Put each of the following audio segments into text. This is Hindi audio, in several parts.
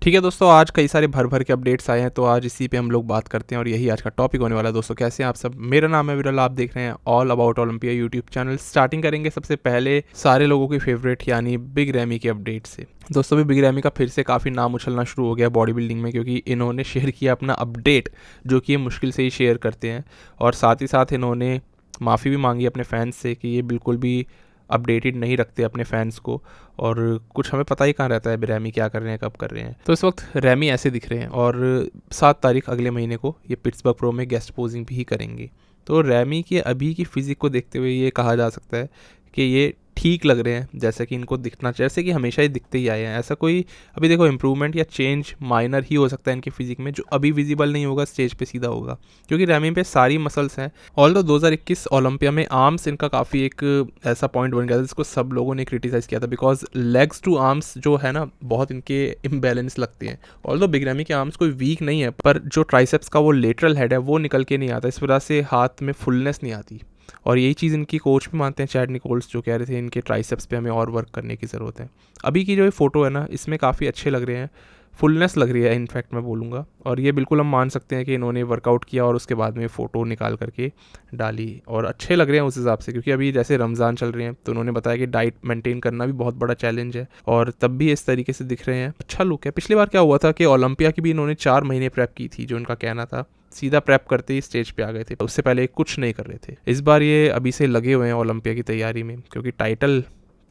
ठीक है दोस्तों, आज कई सारे भर भर के अपडेट्स आए हैं, तो आज इसी पे हम लोग बात करते हैं और यही आज का टॉपिक होने वाला है। दोस्तों कैसे हैं आप सब? मेरा नाम है विरल, आप देख रहे हैं all about Olympia YouTube channel. Starting करेंगे सबसे पहले सारे लोगों की फेवरेट यानी बिग रैमी के अपडेट से। दोस्तों भी बिग रैमी का फिर से काफ़ी नाम उछलना शुरू हो गया बॉडी बिल्डिंग में, क्योंकि इन्होंने शेयर किया अपना अपडेट, जो कि ये मुश्किल से ही शेयर करते हैं। और साथ ही साथ इन्होंने माफ़ी भी मांगी अपने फैंस से कि ये बिल्कुल भी अपडेटेड नहीं रखते अपने फैंस को, और कुछ हमें पता ही कहाँ रहता है रैमी क्या कर रहे हैं, कब कर रहे हैं। तो इस वक्त रैमी ऐसे दिख रहे हैं और 7 तारीख अगले महीने को ये पिट्सबर्ग प्रो में गेस्ट पोजिंग भी करेंगे। तो रैमी के अभी की फिजिक को देखते हुए ये कहा जा सकता है कि ये ठीक लग रहे हैं, जैसे कि इनको दिखना चाहिए, जैसे कि हमेशा ही दिखते ही आए हैं। ऐसा कोई अभी देखो इम्प्रूवमेंट या चेंज माइनर ही हो सकता है इनके फिजिक में, जो अभी विजिबल नहीं होगा, स्टेज पे सीधा होगा, क्योंकि रैमी पे सारी मसल्स हैं। ऑल्दो 2021 ओलंपिया में आर्म्स इनका काफ़ी एक ऐसा पॉइंट बन गया था जिसको सब लोगों ने क्रिटिसाइज़ किया था, बिकॉज लेग्स टू आर्म्स जो है ना, बहुत इनके इम्बैलेंस लगते हैं। ऑल्दो बिग रैमी के आर्म्स कोई वीक नहीं है, पर जो ट्राइसेप्स का वो लेटरल हेड है वो निकल के नहीं आता, इस वजह से हाथ में फुलनेस नहीं आती। और यही चीज़ इनकी कोच भी मानते हैं, चैड निकोल्स, जो कह रहे थे इनके ट्राइसेप्स पे हमें और वर्क करने की ज़रूरत है। अभी की जो ये फ़ोटो है ना, इसमें काफ़ी अच्छे लग रहे हैं, फुलनेस लग रही है इनफैक्ट मैं बोलूँगा। और ये बिल्कुल हम मान सकते हैं कि इन्होंने वर्कआउट किया और उसके बाद में फ़ोटो निकाल करके डाली, और अच्छे लग रहे हैं उस हिसाब से, क्योंकि अभी जैसे रमज़ान चल रहे हैं तो उन्होंने बताया कि डाइट मेंटेन करना भी बहुत बड़ा चैलेंज है, और तब भी इस तरीके से दिख रहे हैं। अच्छा लुक है। पिछली बार क्या हुआ था कि ओलंपिया की भी इन्होंने 4 महीने प्रेप की थी, जो इनका कहना था, सीधा प्रेप करते ही स्टेज पे आ गए थे, उससे पहले कुछ नहीं कर रहे थे। इस बार ये अभी से लगे हुए हैं ओलंपिया की तैयारी में, क्योंकि टाइटल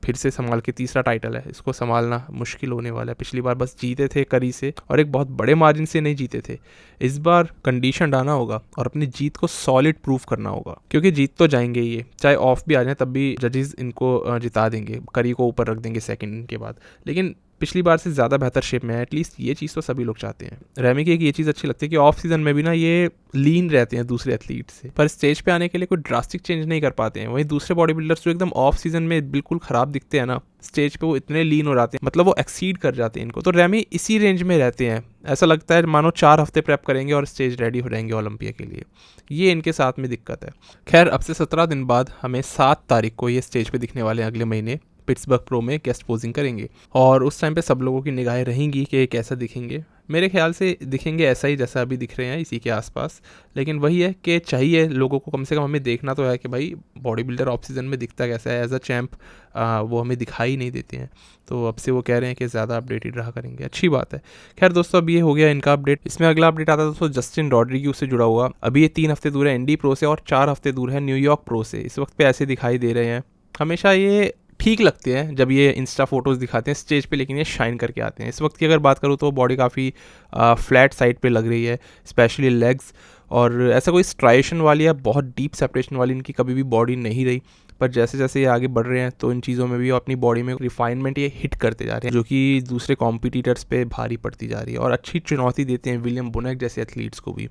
फिर से संभाल के, तीसरा टाइटल है, इसको संभालना मुश्किल होने वाला है। पिछली बार बस जीते थे करी से, और एक बहुत बड़े मार्जिन से नहीं जीते थे। इस बार कंडीशन डालना होगा और अपनी जीत को सॉलिड प्रूफ करना होगा, क्योंकि जीत तो जाएंगे ये, चाहे ऑफ भी आ जाए तब भी जजेस इनको जिता देंगे, करी को ऊपर रख देंगे सेकंड के बाद। लेकिन पिछली बार से ज़्यादा बेहतर शेप में है, एटलीस्ट ये चीज़ तो सभी लोग चाहते हैं। रैमी की एक ये चीज़ अच्छी लगती है कि ऑफ सीजन में भी ना ये लीन रहते हैं दूसरे एथलीट से, पर स्टेज पे आने के लिए कोई ड्रास्टिक चेंज नहीं कर पाते हैं। वहीं दूसरे बॉडी बिल्डर्स जो एकदम ऑफ सीजन में बिल्कुल ख़राब दिखते हैं ना, स्टेज पे वो इतने लीन हो जाते हैं, मतलब वो एक्सीड कर जाते हैं इनको। तो रैमी इसी रेंज में रहते हैं, ऐसा लगता है मानो 4 हफ्ते प्रेप करेंगे और स्टेज रेडी हो जाएंगे ओलंपिया के लिए। ये इनके साथ में दिक्कत है। खैर, अब से 17 दिन बाद हमें 7 तारीख को ये स्टेज पे दिखने वाले हैं, अगले महीने पिट्सबर्ग प्रो में गेस्ट पोजिंग करेंगे, और उस टाइम पे सब लोगों की निगाहें रहेंगी कि कैसा दिखेंगे। मेरे ख्याल से दिखेंगे ऐसा ही जैसा अभी दिख रहे हैं, इसी के आसपास। लेकिन वही है कि चाहिए लोगों को कम से कम हमें देखना तो है कि भाई बॉडी बिल्डर ऑफ सीजन में दिखता कैसा है, एज अ चैम्प वो हमें दिखाई नहीं देते हैं। तो अब से वो कह रहे हैं कि ज़्यादा अपडेटेड रहा करेंगे, अच्छी बात है। खैर दोस्तों, अब ये हो गया इनका अपडेट। इसमें अगला अपडेट आता है दोस्तों जस्टिन रॉड्रिग्यूज से जुड़ा हुआ। अभी ये 3 हफ्ते दूर है इंडी प्रो से, और 4 हफ्ते दूर है न्यूयॉर्क प्रो से। इस वक्त पे ऐसे दिखाई दे रहे हैं। हमेशा ये ठीक लगते हैं जब ये इंस्टा फोटोज़ दिखाते हैं स्टेज पे, लेकिन ये शाइन करके आते हैं। इस वक्त की अगर बात करूँ तो बॉडी काफ़ी फ्लैट साइड पे लग रही है, स्पेशली लेग्स, और ऐसा कोई स्ट्राइशन वाली या बहुत डीप सेपरेशन वाली इनकी कभी भी बॉडी नहीं रही। पर जैसे जैसे ये आगे बढ़ रहे हैं तो इन चीज़ों में भी अपनी बॉडी में रिफाइनमेंट ये हिट करते जा रहे हैं, जो कि दूसरे कॉम्पिटिटर्स पे भारी पड़ती जा रही है, और अच्छी चुनौती देते हैं विलियम बोनेक जैसे एथलीट्स को भी।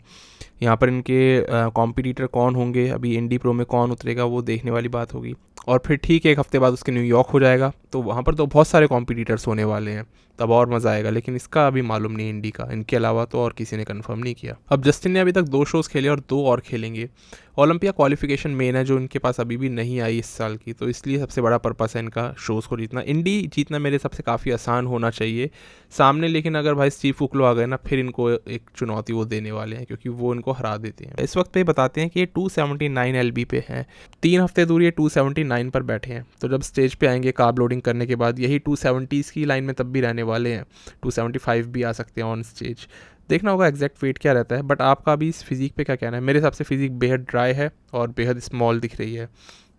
यहाँ पर इनके कॉम्पिटिटर कौन होंगे, अभी इंडी प्रो में कौन उतरेगा, वो देखने वाली बात होगी। और फिर ठीक 1 हफ्ते बाद उसके न्यूयॉर्क हो जाएगा, तो वहाँ पर तो बहुत सारे कॉम्पिटिटर्स होने वाले हैं, तब और मज़ा आएगा। लेकिन इसका अभी मालूम नहीं इंडी का, इनके अलावा तो और किसी ने कंफर्म नहीं किया। अब जस्टिन ने अभी तक 2 शोज़ खेले और 2 और खेलेंगे। ओलंपिया क्वालिफिकेशन मेन है जो इनके पास अभी भी नहीं आई इस साल की, तो इसलिए सबसे बड़ा पर्पस है इनका शोज़ को जीतना। इंडी जीतना मेरे सबसे काफ़ी आसान होना चाहिए सामने, लेकिन अगर भाई स्टीव कुकलो आ गए ना, फिर इनको एक चुनौती वो देने वाले हैं, क्योंकि वो इनको हरा देते हैं। इस वक्त पे बताते हैं कि ये 279 LB पे हैं, 3 हफ्ते दूर ये 279 पर बैठे हैं। तो जब स्टेज पे आएंगे कार्ब लोडिंग करने के बाद, यही 270s की लाइन में तब भी रहने वाले हैं, 275 भी आ सकते हैं ऑन स्टेज। देखना होगा एग्जैक्ट वेट क्या रहता है। बट आपका अभी इस फिजिक पे क्या कहना है? मेरे हिसाब से फिजिक बेहद ड्राई है और बेहद स्मॉल दिख रही है,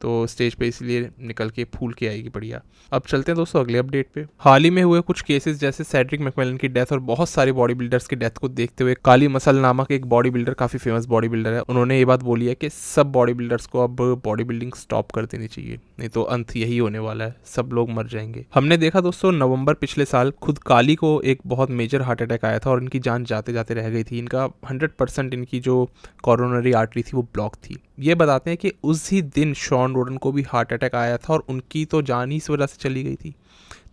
तो स्टेज पे इसलिए निकल के फूल के आएगी बढ़िया। अब चलते हैं दोस्तों अगले अपडेट पे। हाल ही में हुए कुछ केसेस जैसे सेड्रिक मैकमिलन की डेथ और बहुत सारे बॉडी बिल्डर्स की डेथ को देखते हुए काली मसल नामक एक बॉडी बिल्डर, काफ़ी फेमस बॉडी बिल्डर है, उन्होंने ये बात बोली है कि सब बॉडी बिल्डर्स को अब बॉडी बिल्डिंग स्टॉप कर देनी चाहिए, नहीं तो अंत यही होने वाला है, सब लोग मर जाएंगे। हमने देखा दोस्तों नवंबर पिछले साल खुद काली को एक बहुत मेजर हार्ट अटैक आया था और इनकी जान जाते जाते रह गई थी। इनका 100% इनकी जो कॉरोनरी आर्टरी थी वो ब्लॉक थी। ये बताते हैं कि उसी दिन शॉन रोडन को भी हार्ट अटैक आया था और उनकी तो जान ही इस वजह से चली गई थी।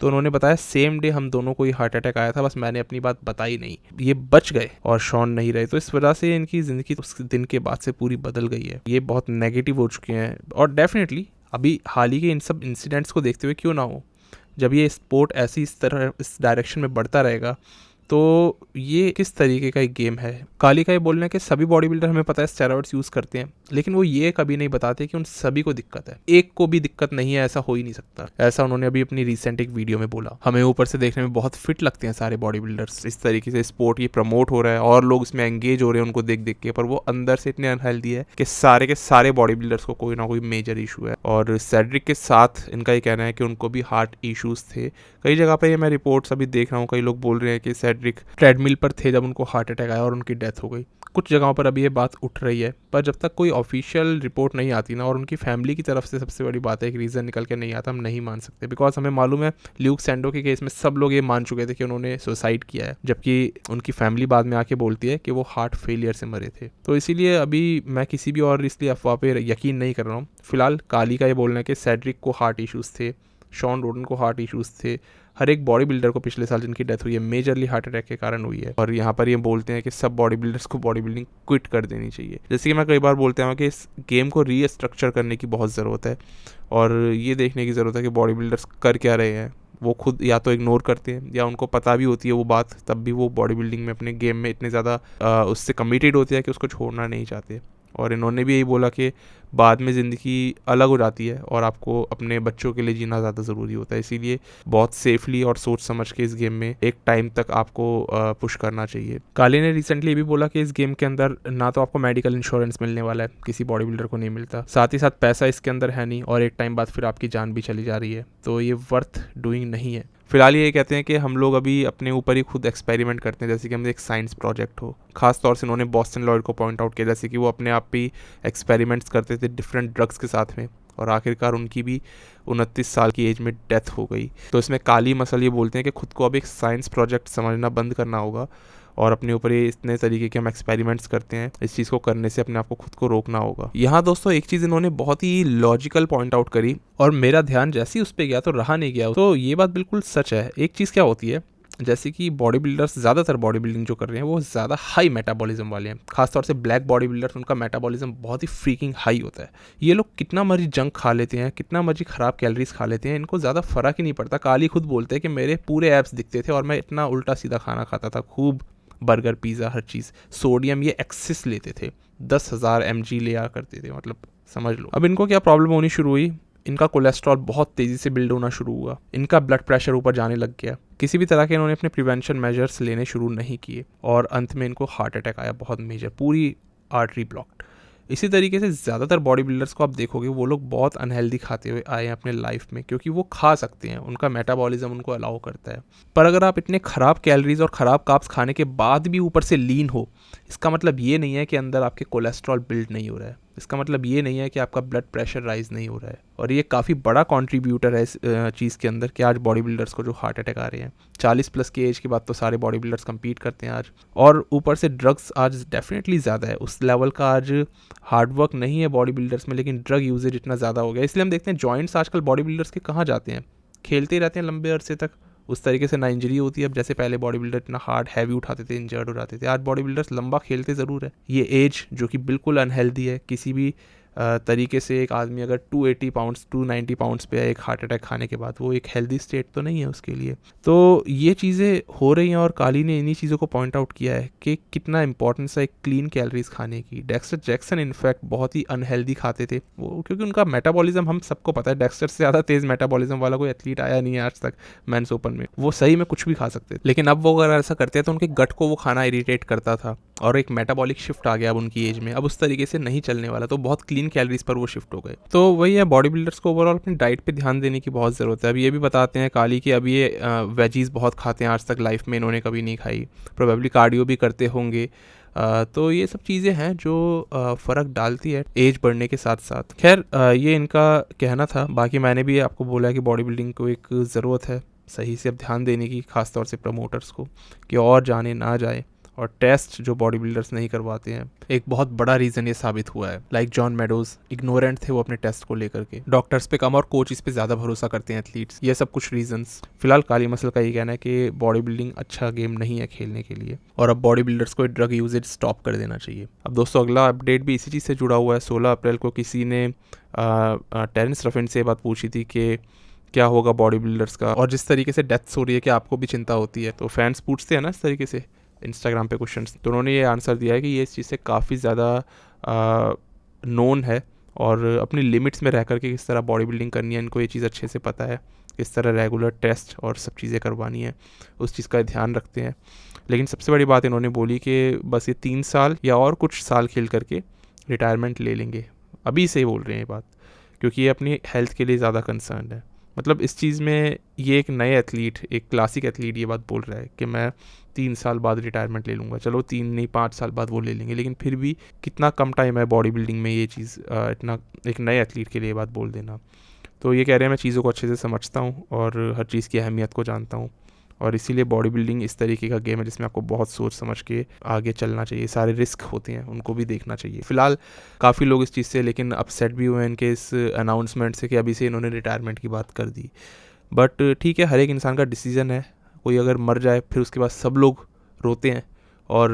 तो उन्होंने बताया सेम डे हम दोनों को ही हार्ट अटैक आया था, बस मैंने अपनी बात बताई नहीं, ये बच गए और शॉन नहीं रहे। तो इस वजह से इनकी ज़िंदगी उस दिन के बाद से पूरी बदल गई है। ये बहुत नेगेटिव हो चुके हैं, और डेफिनेटली अभी हाल ही के इन सब इंसिडेंट्स को देखते हुए क्यों ना हो, जब ये स्पोर्ट ऐसी इस तरह इस डायरेक्शन में बढ़ता रहेगा तो ये किस तरीके का एक गेम है। काली का ये बोलना है कि सभी बॉडी बिल्डर हमें पता है स्टेरॉइड्स यूज़ करते हैं, लेकिन वो ये कभी नहीं बताते कि उन सभी को दिक्कत है। एक को भी दिक्कत नहीं है ऐसा हो ही नहीं सकता। ऐसा उन्होंने अभी अपनी रिसेंट एक वीडियो में बोला। हमें ऊपर से देखने में बहुत फिट लगते हैं सारे बॉडी बिल्डर्स, इस तरीके से स्पोर्ट ये प्रमोट हो रहा है और लोग इसमें एंगेज हो रहे हैं उनको देख देख के, पर वो अंदर से इतने अनहेल्दी है कि सारे के सारे बॉडी बिल्डर्स को कोई ना कोई मेजर इशू है। और सेड्रिक के साथ इनका ये कहना है कि उनको भी हार्ट इश्यूज थे। कई जगह पे ये मैं रिपोर्ट्स अभी देख रहा हूँ, कई लोग बोल रहे हैं कि सेड्रिक ट्रेडमिल पर थे जब उनको हार्ट अटैक आया और उनकी डेथ हो गई। कुछ जगहों पर अभी ये बात उठ रही है, पर जब तक कोई ऑफिशियल रिपोर्ट नहीं आती ना और उनकी फैमिली की तरफ से सबसे बड़ी बात है एक रीज़न निकल के नहीं आता, हम नहीं मान सकते। बिकॉज हमें मालूम है ल्यूक सैंडो के केस में सब लोग ये मान चुके थे कि उन्होंने सुसाइड किया है, जबकि उनकी फैमिली बाद में आके बोलती है कि वो हार्ट फेलियर से मरे थे। तो इसीलिए अभी मैं किसी भी और इसलिए अफवाह पे यकीन नहीं कर रहा हूँ। फिलहाल काली का ये बोलना है कि सेड्रिक को हार्ट इश्यूज़ थे, शॉन रोडन को हार्ट इश्यूज़ थे, हर एक बॉडी बिल्डर को पिछले साल जिनकी डेथ हुई है मेजरली हार्ट अटैक के कारण हुई है। और यहाँ पर ये बोलते हैं कि सब बॉडी बिल्डर्स को बॉडी बिल्डिंग क्विट कर देनी चाहिए। जैसे कि मैं कई बार बोलते हैं कि इस गेम को रीस्ट्रक्चर करने की बहुत ज़रूरत है और ये देखने की ज़रूरत है कि बॉडी बिल्डर्स कर क्या रहे हैं। वो खुद या तो इग्नोर करते हैं या उनको पता भी होती है वो बात, तब भी वो बॉडी बिल्डिंग में अपने गेम में इतने ज़्यादा उससे कमिटेड होते हैं कि उसको छोड़ना नहीं चाहते। और इन्होंने भी यही बोला कि बाद में ज़िंदगी अलग हो जाती है और आपको अपने बच्चों के लिए जीना ज़्यादा ज़रूरी होता है, इसीलिए बहुत सेफली और सोच समझ के इस गेम में एक टाइम तक आपको पुश करना चाहिए। काली ने रिसेंटली ये भी बोला कि इस गेम के अंदर ना तो आपको मेडिकल इंश्योरेंस मिलने वाला है, किसी बॉडी बिल्डर को नहीं मिलता, साथ ही साथ पैसा इसके अंदर है नहीं और एक टाइम बाद फिर आपकी जान भी चली जा रही है, तो ये वर्थ डूइंग नहीं है। फिलहाल ये कहते हैं कि हम लोग अभी अपने ऊपर ही खुद एक्सपेरिमेंट करते हैं, जैसे कि हम एक साइंस प्रोजेक्ट हो। खास तौर से उन्होंने बॉस्टन लॉयड को पॉइंट आउट किया, जैसे कि वो अपने आप ही एक्सपेरिमेंट्स करते थे डिफरेंट ड्रग्स के साथ में और आखिरकार उनकी भी 29 साल की एज में डेथ हो गई। तो इसमें काली मसल ये बोलते हैं कि खुद को अब एक साइंस प्रोजेक्ट समझना बंद करना होगा और अपने ऊपर ये इतने तरीके के हम एक्सपेरिमेंट्स करते हैं, इस चीज़ को करने से अपने आप को खुद को रोकना होगा। यहाँ दोस्तों एक चीज़ इन्होंने बहुत ही लॉजिकल पॉइंट आउट करी और मेरा ध्यान जैसे ही उस पर गया तो रहा नहीं गया। तो ये बात बिल्कुल सच है। एक चीज़ क्या होती है, जैसे कि बॉडी बिल्डर्स ज़्यादातर बॉडी बिल्डिंग जो कर रहे हैं वो ज़्यादा हाई मेटाबॉलिज्म वाले हैं, खासतौर से ब्लैक बॉडी बिल्डर्स, उनका मेटाबॉलिज्म बहुत ही फ्रीकिंग हाई होता है। ये लोग कितना मर्जी जंक खा लेते हैं, कितना मर्जी ख़राब कैलोरीज खा लेते हैं, इनको ज़्यादा फ़र्क ही नहीं पड़ता। काली खुद बोलते हैं कि मेरे पूरे एब्स दिखते थे और मैं इतना उल्टा सीधा खाना खाता था, खूब बर्गर पिज़्ज़ा हर चीज़। सोडियम ये एक्सेस लेते थे, 10,000 mg लिया करते थे, मतलब समझ लो। अब इनको क्या प्रॉब्लम होनी शुरू हुई, इनका कोलेस्ट्रॉल बहुत तेज़ी से बिल्ड होना शुरू हुआ, इनका ब्लड प्रेशर ऊपर जाने लग गया। किसी भी तरह के इन्होंने अपने प्रिवेंशन मेजर्स लेने शुरू नहीं किए और अंत में इनको हार्ट अटैक आया, बहुत मेजर, पूरी आर्टरी ब्लॉक्ड। इसी तरीके से ज़्यादातर बॉडी बिल्डर्स को आप देखोगे वो लोग बहुत अनहेल्दी खाते हुए आए हैं अपने लाइफ में, क्योंकि वो खा सकते हैं, उनका मेटाबॉलिज्म उनको अलाउ करता है। पर अगर आप इतने ख़राब कैलोरीज और ख़राब कार्ब्स खाने के बाद भी ऊपर से लीन हो, इसका मतलब ये नहीं है कि अंदर आपके कोलेस्ट्रॉल बिल्ड नहीं हो रहा है, इसका मतलब ये नहीं है कि आपका ब्लड प्रेशर राइज नहीं हो रहा है। और ये काफ़ी बड़ा कंट्रीब्यूटर है इस चीज़ के अंदर कि आज बॉडी बिल्डर्स को जो हार्ट अटैक आ रहे हैं। 40+ की एज के बाद तो सारे बॉडी बिल्डर्स compete करते हैं आज, और ऊपर से ड्रग्स आज डेफिनेटली ज़्यादा है, उस लेवल का आज हार्डवर्क नहीं है बॉडी बिल्डर्स में, लेकिन ड्रग यूजेज इतना ज़्यादा हो गया। इसलिए हम देखते हैं जॉइंट्स आजकल बॉडी बिल्डर्स के कहाँ जाते हैं, खेलते ही रहते हैं लंबे अरसे तक, उस तरीके से ना इंजरी होती है। अब जैसे पहले बॉडी बिल्डर इतना हार्ड हैवी उठाते थे, इंजर्ड हो जाते थे, आज बॉडी बिल्डर्स लंबा खेलते ज़रूर है। ये एज जो कि बिल्कुल अनहेल्दी है, किसी भी तरीके से एक आदमी अगर 280 पाउंड्स 290 पाउंड्स पे है एक हार्ट अटैक खाने के बाद, वो एक हेल्दी स्टेट तो नहीं है उसके लिए। तो ये चीज़ें हो रही हैं और काली ने इन्हीं चीज़ों को पॉइंट आउट किया है कि कितना इंपॉर्टेंस है एक क्लीन कैलोरीज खाने की। डेक्स्टर जैक्सन इनफैक्ट बहुत ही अनहेल्दी खाते थे वो, क्योंकि उनका मेटाबॉलिज्म हम सबको पता है, डेक्स्टर से ज़्यादा तेज़ मेटाबॉलिज्म वाला कोई एथलीट आया नहीं है आज तक मेंस ओपन में। वो सही में कुछ भी खा सकते थे, लेकिन अब वो अगर ऐसा करते हैं तो उनके गट को वो खाना इरिटेट करता था और एक मेटाबॉलिक शिफ्ट आ गया अब उनकी एज में, अब उस तरीके से नहीं चलने वाला, तो बहुत क्लीन कैलोरीज पर वो शिफ्ट हो गए। तो वही है, बॉडी बिल्डर्स को ओवरऑल अपनी डाइट पे ध्यान देने की बहुत ज़रूरत है। अब ये भी बताते हैं काली कि अब ये वेजीज बहुत खाते हैं, आज तक लाइफ में इन्होंने कभी नहीं खाई, प्रोबेबली कार्डियो भी करते होंगे। तो ये सब चीज़ें हैं जो फ़र्क डालती है एज बढ़ने के साथ साथ। खैर ये इनका कहना था, बाकी मैंने भी आपको बोला है कि बॉडी बिल्डिंग को एक ज़रूरत है सही से अब ध्यान देने की, खासतौर से प्रमोटर्स को, कि और जाने ना जाए। और टेस्ट जो बॉडी बिल्डर्स नहीं करवाते हैं, एक बहुत बड़ा रीज़न ये साबित हुआ है। लाइक जॉन मेडोज इग्नोरेंट थे वो अपने टेस्ट को लेकर के, डॉक्टर्स पे कम और कोचेस पे ज़्यादा भरोसा करते हैं एथलीट्स, ये सब कुछ रीजंस। फिलहाल काली मसल का ये कहना है कि बॉडी बिल्डिंग अच्छा गेम नहीं है खेलने के लिए और अब बॉडी बिल्डर्स को ड्रग यूजेज स्टॉप कर देना चाहिए। अब दोस्तों अगला अपडेट भी इसी चीज़ से जुड़ा हुआ है। 16 अप्रैल को किसी ने टेरेंस रफिन से बात पूछी थी कि क्या होगा बॉडी बिल्डर्स का, और जिस तरीके से डेथ्स हो रही है कि आपको भी चिंता होती है। तो फैंस पूछते हैं ना इस तरीके से इंस्टाग्राम पे क्वेश्चंस, तो उन्होंने ये आंसर दिया है कि ये इस चीज़ से काफ़ी ज़्यादा नोन है और अपनी लिमिट्स में रह कर के किस तरह बॉडी बिल्डिंग करनी है इनको ये चीज़ अच्छे से पता है, किस तरह रेगुलर टेस्ट और सब चीज़ें करवानी है, उस चीज़ का ध्यान रखते हैं। लेकिन सबसे बड़ी बात इन्होंने बोली कि बस ये 3 साल या और कुछ साल खेल करके रिटायरमेंट ले लेंगे, अभी से ही बोल रहे हैं ये बात, क्योंकि ये अपनी हेल्थ के लिए ज़्यादा कंसर्न है। मतलब इस चीज़ में ये एक नए एथलीट, एक क्लासिक एथलीट ये बात बोल रहा है कि मैं 3 साल बाद रिटायरमेंट ले लूँगा। चलो 3 नहीं 5 साल बाद वो ले लेंगे, लेकिन फिर भी कितना कम टाइम है बॉडी बिल्डिंग में ये चीज़ इतना एक नए एथलीट के लिए ये बात बोल देना। तो ये कह रहे हैं मैं चीज़ों को अच्छे से समझता हूँ और हर चीज़ की अहमियत को जानता हूँ, और इसीलिए बॉडी बिल्डिंग इस तरीके का गेम है जिसमें आपको बहुत सोच समझ के आगे चलना चाहिए, सारे रिस्क होते हैं उनको भी देखना चाहिए। फिलहाल काफ़ी लोग इस चीज़ से लेकिन अपसेट भी हुए हैं इनके इस अनाउंसमेंट से कि अभी से इन्होंने रिटायरमेंट की बात कर दी। बट ठीक है, हर एक इंसान का डिसीज़न है। कोई अगर मर जाए फिर उसके बाद सब लोग रोते हैं और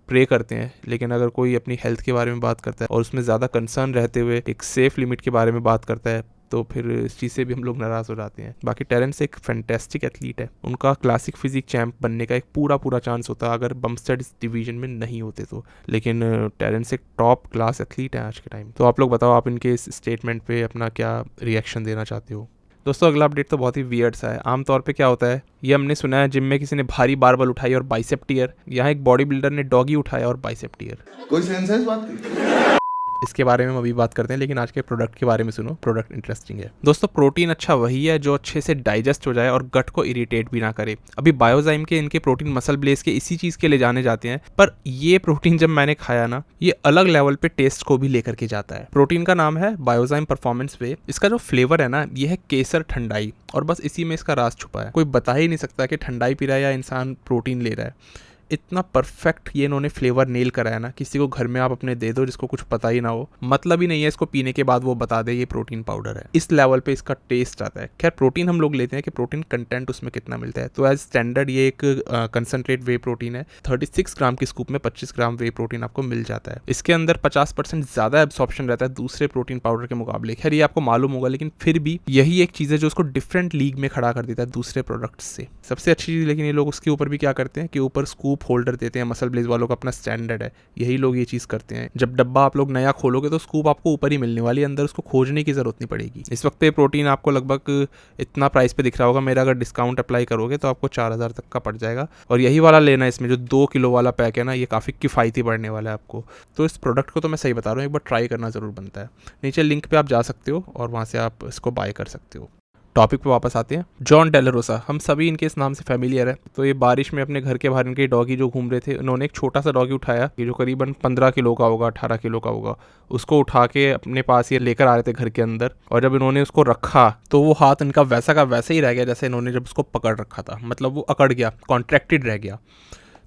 प्रे करते हैं, लेकिन अगर कोई अपनी हेल्थ के बारे में बात करता है और उसमें ज़्यादा कंसर्न रहते हुए एक सेफ़ लिमिट के बारे में बात करता है तो फिर इस चीज़ से भी हम लोग नाराज़ हो जाते हैं। बाकी टेरेंस एक फैंटेस्टिक एथलीट है, उनका क्लासिक फिजिक चैंप बनने का एक पूरा चांस होता अगर बम्पस्टेड इस डिवीजन में नहीं होते तो, लेकिन टेरेंस एक टॉप क्लास एथलीट है आज के टाइम। तो आप लोग बताओ, आप इनके इस स्टेटमेंट पे अपना क्या रिएक्शन देना चाहते हो। दोस्तों अगला अपडेट तो बहुत ही वियर्ड सा है। आमतौर पे क्या होता है, ये हमने सुना है जिम में किसी ने भारी बारबल उठाई और बाइसेप टीयर, यहाँ एक बॉडी बिल्डर ने डॉगी उठाया और बाइसेप टीयर। कोई सेंस है इस बात की? इसके बारे में हम अभी बात करते हैं, लेकिन आज के प्रोडक्ट के बारे में सुनो, प्रोडक्ट इंटरेस्टिंग है। दोस्तों प्रोटीन अच्छा वही है जो अच्छे से डाइजेस्ट हो जाए और गट को इरिटेट भी ना करे। अभी बायोजाइम के इनके प्रोटीन मसल ब्लेस के इसी चीज़ के लिए जाने जाते हैं, पर ये प्रोटीन जब मैंने खाया ना, ये अलग लेवल पे टेस्ट को भी लेकर के जाता है। प्रोटीन का नाम है बायोजाइम परफॉर्मेंस वे। इसका जो फ्लेवर है ना, ये है केसर ठंडाई, और बस इसी में इसका राज छुपा है। कोई बता ही नहीं सकता कि ठंडाई पी रहा है या इंसान प्रोटीन ले रहा है। इतना परफेक्ट ये इन्होंने फ्लेवर नेल करा है ना, किसी को घर में आप अपने दे दो जिसको कुछ पता ही ना हो, मतलब ही नहीं है इसको पीने के बाद वो बता दे ये प्रोटीन पाउडर है, इस लेवल पे इसका टेस्ट आता है। खैर प्रोटीन हम लोग लेते हैं कि प्रोटीन कंटेंट उसमें कितना मिलता है, तो एज स्टैंडर्ड ये एक कंसनट्रेट वे प्रोटीन है। 36 ग्राम की स्कूप में 25 ग्राम वे प्रोटीन आपको मिल जाता है। इसके अंदर 50% ज़्यादा एब्सॉर्प्शन रहता है दूसरे प्रोटीन पाउडर के मुकाबले। खैर ये आपको मालूम होगा, लेकिन फिर भी यही एक चीज़ है जो उसको डिफरेंट लीग में खड़ा कर देता है दूसरे प्रोडक्ट्स से। सबसे अच्छी चीज़ लेकिन ये लोग उसके ऊपर भी क्या करते हैं कि ऊपर स्कूप होल्डर देते हैं। मसल ब्लेज वालों का अपना स्टैंडर्ड है, यही लोग ये चीज़ करते हैं। जब डब्बा आप लोग नया खोलोगे तो स्कूप आपको ऊपर ही मिलने वाली है, अंदर उसको खोजने की ज़रूरत नहीं पड़ेगी। इस वक्त पे प्रोटीन आपको लगभग इतना प्राइस पे दिख रहा होगा, मेरा अगर डिस्काउंट अप्लाई करोगे तो आपको 4000 तक का पड़ जाएगा, और यही वाला लेना है। इसमें जो 2 किलो वाला पैक है ना, ये काफ़ी किफ़ायती पड़ने वाला है आपको। तो इस प्रोडक्ट को तो मैं सही बता रहा हूँ, एक बार ट्राई करना ज़रूर बनता है। नीचे लिंक पे आप जा सकते हो और वहाँ से आप इसको बाय कर सकते हो। टॉपिक पे वापस आते हैं। जॉन डेलारोसा, हम सभी इनके इस नाम से फेमिलियर है। तो ये बारिश में अपने घर के बाहर इनके डॉगी जो घूम रहे थे, उन्होंने एक छोटा सा डॉगी उठाया, ये जो करीबन 15 किलो का होगा, 18 किलो का होगा, उसको उठा के अपने पास ये लेकर आ रहे थे घर के अंदर। और जब इन्होंने उसको रखा तो वो हाथ इनका वैसा का वैसा ही रह गया जैसे इन्होंने जब उसको पकड़ रखा था, मतलब वो अकड़ गया, कॉन्ट्रैक्टेड रह गया।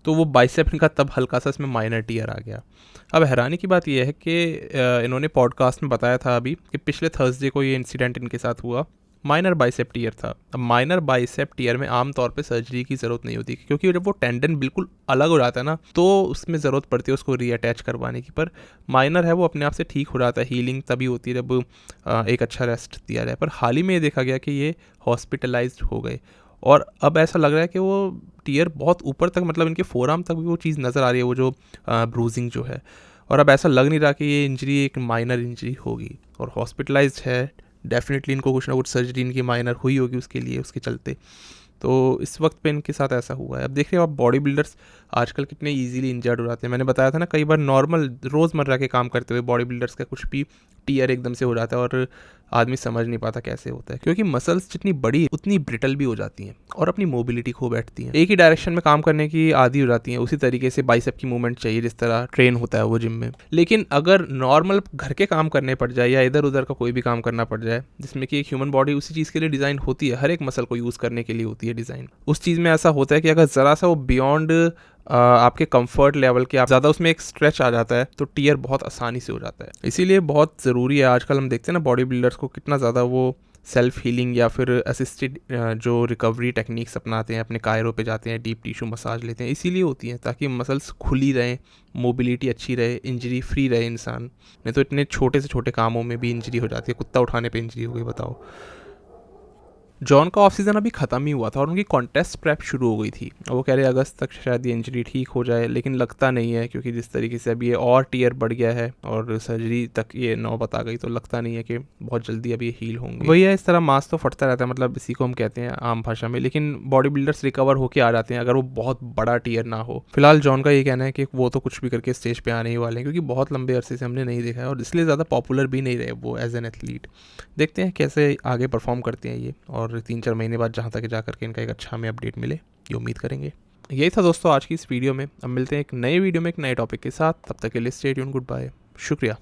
तो वो बाइसेप इनका तब हल्का सा इसमें माइनर टीयर आ गया। अब हैरानी की बात यह है कि इन्होंने पॉडकास्ट में बताया था अभी कि पिछले थर्सडे को ये इंसिडेंट इनके साथ हुआ। माइनर बाइसेप टीयर था। अब माइनर बाइसेप टीयर में आमतौर पे सर्जरी की ज़रूरत नहीं होती, क्योंकि जब वो टेंडन बिल्कुल अलग हो जाता है ना, तो उसमें ज़रूरत पड़ती है उसको रीअटैच करवाने की। पर माइनर है वो अपने आप से ठीक हो जाता है। हीलिंग तभी होती है जब एक अच्छा रेस्ट दिया जाए। पर हाल ही में ये देखा गया कि ये हॉस्पिटलाइज्ड हो गए, और अब ऐसा लग रहा है कि वो टीयर बहुत ऊपर तक, मतलब इनके फोरआर्म तक भी वो चीज़ नज़र आ रही है, वो जो ब्रूजिंग जो है। और अब ऐसा लग नहीं रहा कि ये इंजरी एक माइनर इंजरी होगी, और हॉस्पिटलाइज्ड है। डेफिनेटली इनको कुछ ना कुछ सर्जरी इनकी माइनर हुई होगी उसके लिए, उसके चलते। तो इस वक्त पे इनके साथ ऐसा हुआ है। अब देख रहे हो आप, बॉडी बिल्डर्स आजकल कितने इजीली इंजर्ड हो जाते हैं। मैंने बताया था ना कई बार, नॉर्मल रोज़मर्रा के काम करते हुए बॉडी बिल्डर्स का कुछ भी टीयर एकदम से हो जाता है और आदमी समझ नहीं पाता कैसे होता है, क्योंकि मसल्स जितनी बड़ी उतनी ब्रिटल भी हो जाती हैं और अपनी मोबिलिटी खो बैठती हैं, एक ही डायरेक्शन में काम करने की आदी हो जाती हैं। उसी तरीके से बाइसेप की मूवमेंट चाहिए जिस तरह ट्रेन होता है वो जिम में। लेकिन अगर नॉर्मल घर के काम करने पड़ जाए या इधर उधर का कोई भी काम करना पड़ जाए, जिसमें कि एक ह्यूमन बॉडी उसी चीज़ के लिए डिज़ाइन होती है, हर एक मसल को यूज़ करने के लिए होती है डिज़ाइन, उस चीज़ में ऐसा होता है कि अगर ज़रा सा वो बियॉन्ड आपके कंफर्ट लेवल के, आप ज़्यादा उसमें एक स्ट्रेच आ जाता है, तो टीयर बहुत आसानी से हो जाता है। इसीलिए बहुत ज़रूरी है, आजकल हम देखते हैं ना बॉडी बिल्डर्स को कितना ज़्यादा वो सेल्फ हीलिंग या फिर असिस्टेड जो रिकवरी टेक्निक्स अपनाते हैं, अपने कायरों पे जाते हैं, डीप टिश्यू मसाज लेते हैं, इसीलिए होती हैं ताकि मसल्स खुली रहें, मोबिलिटी अच्छी रहे, इंजरी फ्री रहे इंसान। नहीं तो इतने छोटे से छोटे कामों में भी इंजरी हो जाती है। कुत्ता उठाने पे इंजरी हो गई, बताओ। जॉन का ऑफ सीज़न अभी ख़त्म ही हुआ था और उनकी कॉन्टेस्ट प्रेप शुरू हो गई थी। वो कह रहे अगस्त तक शायद ये इंजरी ठीक हो जाए, लेकिन लगता नहीं है, क्योंकि जिस तरीके से अभी ये और टीयर बढ़ गया है और सर्जरी तक ये नौबत आ गई, तो लगता नहीं है कि बहुत जल्दी अभी हील होंगे। वही है, इस तरह मांस तो फटता रहता है, मतलब इसी को हम कहते हैं आम भाषा में, लेकिन बॉडी बिल्डर्स रिकवर होकर आ जाते हैं अगर वो बहुत बड़ा टीयर ना हो। फिलहाल जॉन का ये कहना है कि वो तो कुछ भी करके स्टेज पे आने ही वाले हैं, क्योंकि बहुत लंबे अरसे से हमने नहीं देखा है और इसलिए ज़्यादा पॉपुलर भी नहीं रहे वो एज एन एथलीट। देखते हैं कैसे आगे परफॉर्म करते हैं ये, और 3-4 महीने बाद जहाँ तक जा करके इनका एक अच्छा हमें अपडेट मिले, ये उम्मीद करेंगे। यही था दोस्तों आज की इस वीडियो में। अब मिलते हैं एक नए वीडियो में एक नए टॉपिक के साथ, तब तक के लिए स्टे ट्यून्ड, गुड बाय, शुक्रिया।